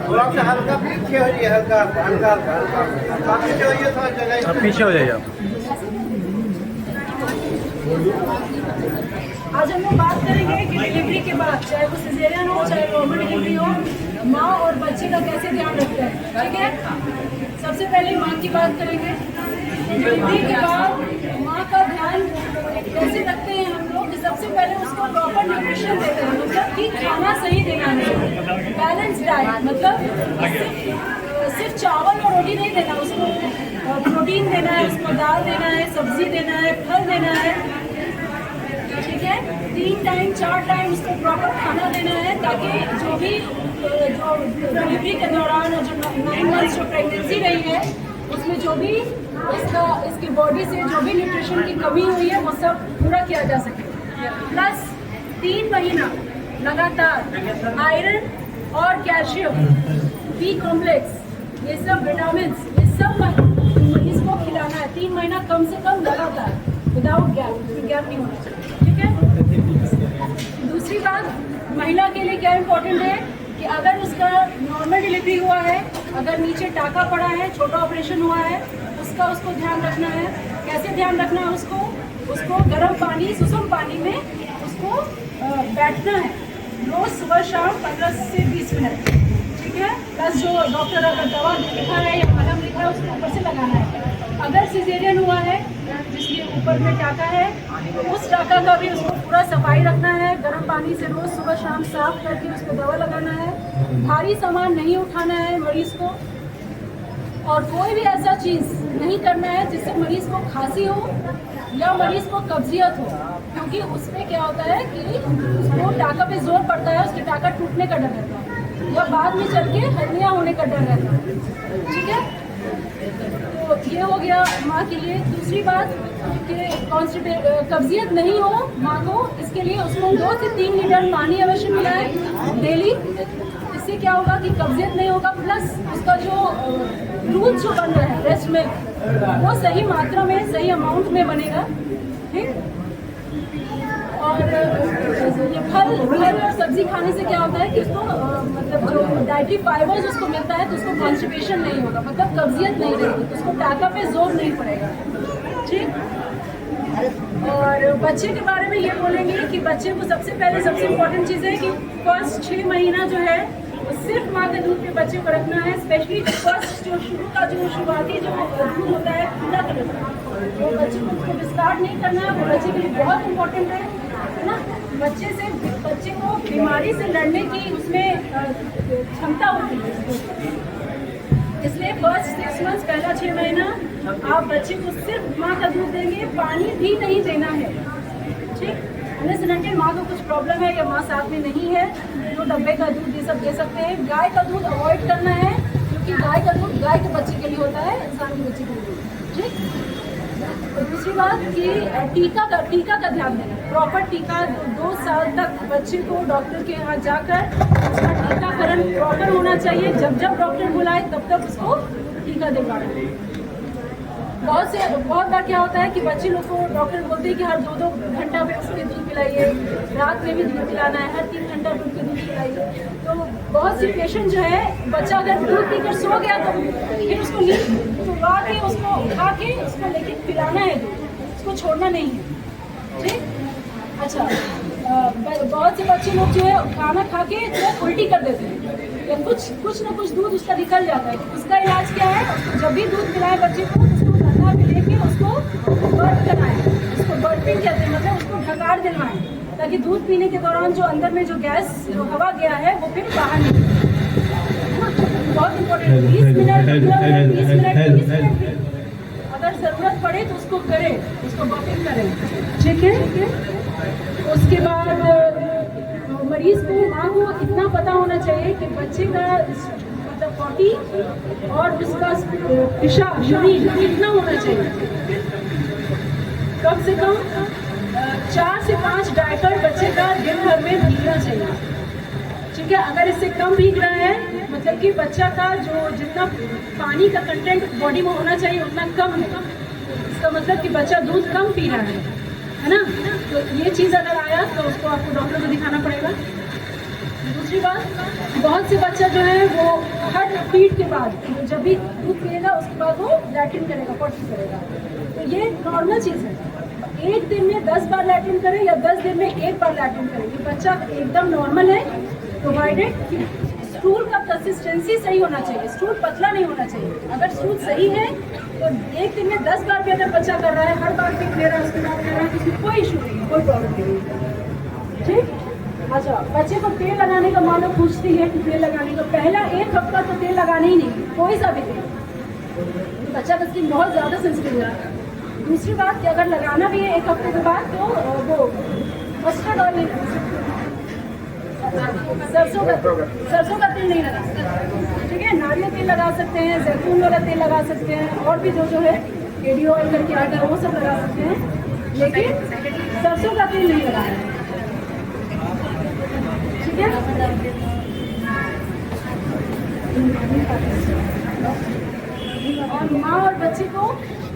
थोड़ा सा हल्का पीछे हो जाइए, हल्का हल्का हल्का पीछे होइए, थोड़ा जगह आप पीछे हो जाइए आप। आज हम लोग बात करेंगे कि डिलीवरी के बाद, चाहे वो सिजेरियन हो चाहे नॉर्मल डिलीवरी हो, माँ और बच्चे का कैसे ध्यान रखते हैं। ठीक है, सबसे पहले माँ की बात करेंगे। डिलीवरी के बाद माँ का ध्यान कैसे रखते हैं हम लोग कि सबसे पहले उसको प्रॉपर न्यूट्रिशन देते हैं, मतलब कि खाना सही देना है, बैलेंस डाइट, मतलब सिर्फ चावल और रोटी नहीं देना, उसको प्रोटीन देना है, उसको दाल देना है, सब्जी देना है, फल देना है। ठीक है, 3 टाइम 4 टाइम उसको प्रॉपर खाना देना है, ताकि जो भी जो डिलीवरी के दौरान और जो 9 मंथ्स जो प्रेगनेंसी रही है उसमें जो भी इसकी बॉडी से जो भी न्यूट्रिशन की कमी हुई है वो सब पूरा किया जा सके। प्लस 3 महीना लगातार आयरन और कैल्शियम, बी कॉम्प्लेक्स, ये सब विटामिन, ये सब मरीज को खिलाना है 3 महीना कम से कम लगातार, विदाउट गैप नहीं होना चाहिए। ठीक है, दूसरी बात, महिला के लिए क्या इम्पोर्टेंट है कि अगर उसका नॉर्मल डिलीवरी हुआ है, अगर नीचे टाका पड़ा है, छोटा ऑपरेशन हुआ है, उसको ध्यान रखना है। कैसे ध्यान रखना है उसको गर्म पानी, सुसुम पानी में उसको बैठना है रोज सुबह शाम 15 से 20 मिनट। ठीक है, प्लस जो डॉक्टर अगर दवा लिखा है या मलहम लिखा है उसको ऊपर से लगाना है। अगर सिजेरियन हुआ है जिसके ऊपर में टाका है, तो उस टाका का भी उसको पूरा सफाई रखना है, गर्म पानी से रोज सुबह शाम साफ करके उसको दवा लगाना है। भारी सामान नहीं उठाना है मरीज को, और कोई भी ऐसा चीज़ नहीं करना है जिससे मरीज को खांसी हो या मरीज को कब्जियत हो, क्योंकि उसमें क्या होता है कि उसको टाका पे जोर पड़ता है, उसके टाका टूटने का डर रहता है या बाद में चल के हर्निया होने का डर रहता है। ठीक है, तो ये हो गया माँ के लिए। दूसरी बात कि कब्जियत नहीं हो माँ को, इसके लिए उसको 2 से 3 लीटर पानी अवश्य मिलाए डेली। इससे क्या होगा कि कब्जियत नहीं होगा, प्लस उसका जो दूध जो बन रहा है ब्रेस्ट मिल्क वो सही मात्रा में, सही अमाउंट में बनेगा। ठीक, और ये फल और सब्जी खाने से क्या होता है कि उसको मतलब जो डाइटरी फाइबर्स उसको मिलता है तो उसको कॉन्स्टिपेशन नहीं होगा, मतलब कब्जियत नहीं रहेगी, तो उसको टाका पे जोर नहीं पड़ेगा। ठीक, और बच्चे के बारे में ये बोलेंगे कि बच्चे को सबसे पहले सबसे इम्पोर्टेंट चीज़ है कि फर्स्ट 6 महीना जो है वो सिर्फ माँ के दूध पे बच्चे को रखना है। स्पेशली फर्स्ट जो शुरुआती जो दूध होता है पूरा कलर का, वो बच्चे को उसको डिस्कार्ड नहीं करना है, वो बच्चे के लिए बहुत इम्पोर्टेंट है ना। बच्चे को बीमारी से लड़ने की उसमें क्षमता होती है, इसलिए फर्स्ट 6 मंथ्स, पहला 6 महीना आप बच्चे को सिर्फ माँ का दूध देंगे, पानी भी नहीं देना है। ठीक, अनलेस माँ को कुछ प्रॉब्लम है या माँ साथ में नहीं है तो डब्बे का दूध ये सब दे सकते हैं। गाय का दूध अवॉइड करना है, क्योंकि गाय का दूध गाय के बच्चे के लिए होता है, इंसान के बच्चे के लिए। ठीक, तो दूसरी बात कि टीका का ध्यान देना, प्रॉपर टीका 2 साल तक बच्चे को डॉक्टर के यहाँ जाकर उसका टीकाकरण प्रॉपर होना चाहिए। जब डॉक्टर बुलाए तब उसको टीका दिलवाना। बहुत बार क्या होता है कि बच्चे लोग को डॉक्टर बोलते हैं कि हर 2-2 घंटा पे उसके दूध पिलाइए, रात में भी दूध पिलाना है, हर 3 घंटा पे उसके दूध पिलाइए। तो बहुत सी पेशेंट जो है, बच्चा अगर दूध पीकर सो गया तो फिर उसको सुबह के उसको उठा के उसको लेके पिलाना है दूध, उसको छोड़ना नहीं है। ठीक, अच्छा, बहुत से बच्चे लोग जो है खाना खा के उल्टी कर देते हैं या कुछ ना कुछ दूध उसका निकल जाता है। उसका इलाज क्या है, जब भी दूध पिलाए बच्चे को उसको गंगा में लेके उसको बर्प कराएं, उसको बर्पिंग कहते हैं, मतलब उसको ढकार दिलवाएं, ताकि दूध पीने के दौरान जो अंदर में जो गैस जो हवा गया है वो फिर बाहर निकले। बहुत इम्पोर्टेंट, 20 मिनट अगर जरूरत पड़े तो उसको करें, उसको बर्पिंग करें। ठीक है, उसके बाद मरीज को, माँ को इतना पता होना चाहिए कि बच्चे का मतलब पॉटी और उसका पेशाब शरीर कितना होना चाहिए। कम से कम 4 से 5 डायपर बच्चे का दिन भर में भीगना चाहिए। ठीक है, अगर इससे कम भीग रहा है मतलब कि बच्चा का जो जितना पानी का कंटेंट बॉडी में होना चाहिए उतना कम है, इसका मतलब कि बच्चा दूध कम पी रहा है ना। तो ये चीज़ अगर आया तो उसको आपको डॉक्टर को दिखाना पड़ेगा। दूसरी बात, बहुत से बच्चा जो है वो हर फीड के बाद जब भी दूध पिएगा उसके बाद वो लैट्रिन करेगा, पॉटी करेगा। तो ये नॉर्मल चीज़ है। एक दिन में 10 बार लैट्रिन करें या 10 दिन में 1 बार लैट्रिन करें, ये बच्चा एकदम नॉर्मल है, प्रोवाइडेड कि स्टूल का कंसिस्टेंसी सही होना चाहिए, स्टूल पतला नहीं होना चाहिए। अगर स्टूल सही है तो एक दिन में 10 बार भी अगर बच्चा कर रहा है, हर बार भी ले रहा है, उसके बाद ले रहा है, तो उसमें कोई इशू नहीं है, कोई प्रॉब्लम नहीं है। ठीक। अच्छा, बच्चे को तेल लगाने का मान लो पूछती है कि तेल लगाने का पहला 1 हफ्ता तो तेल लगाना ही नहीं, कोई सा भी तेल। बच्चा का स्किन बहुत ज़्यादा सेंसिटिव होता है। दूसरी बात कि अगर लगाना भी है 1 हफ्ते के बाद तो वो मस्टर्ड ऑयल नहीं लगा सकते, सरसों का तेल नहीं लगा सकते। ठीक है, नारियल तेल लगा सकते हैं, जैतून वाला तेल लगा सकते हैं, और भी जो है एडी ऑयल करके आता है वो सब लगा सकते हैं, लेकिन सरसों का तेल नहीं लगाना है। ठीक है, और माँ और बच्चे को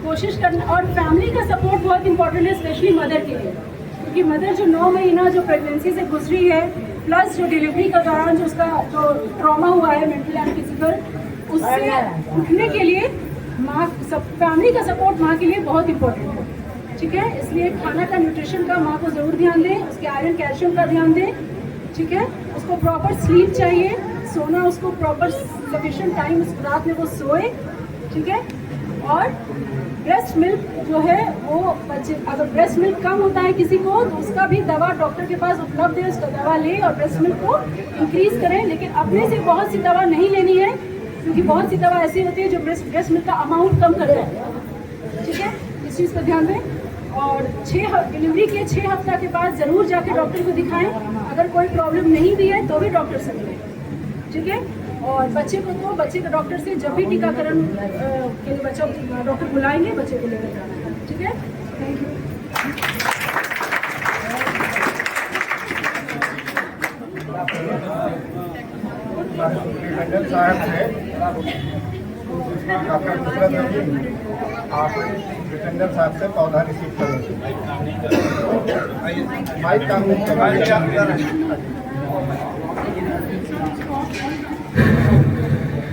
कोशिश करना, और फैमिली का सपोर्ट बहुत इंपॉर्टेंट है, स्पेशली मदर के लिए, क्योंकि मदर जो 9 महीना जो प्रेगनेंसी से गुजरी है, प्लस जो डिलीवरी का दौरान जो उसका जो ट्रॉमा हुआ है मेंटल एंड फिजिकल, उससे उठने के लिए माँ फैमिली का सपोर्ट माँ के लिए बहुत इंपॉर्टेंट है। ठीक है, इसलिए खाना का, न्यूट्रिशन का माँ को ज़रूर ध्यान दें, उसके आयरन कैल्शियम का ध्यान दें। ठीक है, उसको प्रॉपर स्लीप चाहिए, सोना, उसको प्रॉपर सफिशिएंट टाइम रात में वो सोए। ठीक है, और ब्रेस्ट मिल्क जो है वो बच्चे, अगर ब्रेस्ट मिल्क कम होता है किसी को तो उसका भी दवा डॉक्टर के पास उपलब्ध है, उसका दवा लें और ब्रेस्ट मिल्क को इंक्रीज करें। लेकिन अपने से बहुत सी दवा नहीं लेनी है, क्योंकि बहुत सी दवा ऐसी होती है जो ब्रेस्ट मिल्क का अमाउंट कम कर देती है। ठीक है, इस चीज़ का ध्यान दें। और डिलीवरी के 6 हफ्ता के बाद ज़रूर जाके डॉक्टर को दिखाएं। अगर कोई प्रॉब्लम नहीं भी है तो भी डॉक्टर से मिलें। ठीक है, और बच्चे को तो बच्चे का डॉक्टर से जब भी टीकाकरण के लिए बच्चा डॉक्टर बुलाएंगे, बच्चे को लेकर जाना है। ठीक है, थैंक यू। साहब से डॉक्टर कुदरत जी, आप जितेंद्र साहब से पौधा रिसीव करेंगे। माइक का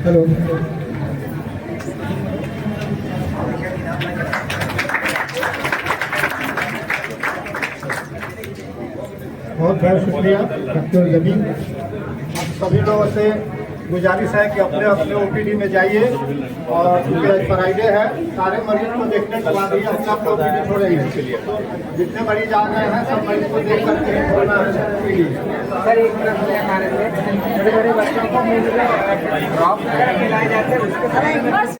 हेलो, बहुत बहुत शुक्रिया डॉक्टर जमीन। सभी लोगों से गुजारिश है कि अपने अपने ओपीडी में जाइए, और फ्राइडे है, सारे मरीज को देखने के बाद ही अपना अपना ओपीडी छोड़ेंगे। इसके लिए जितने मरीज आ गए हैं सब मरीज को देख करके छोड़ना सर। एक बड़े बड़े बच्चों को ड्रॉप खिलाए जाते हैं उसके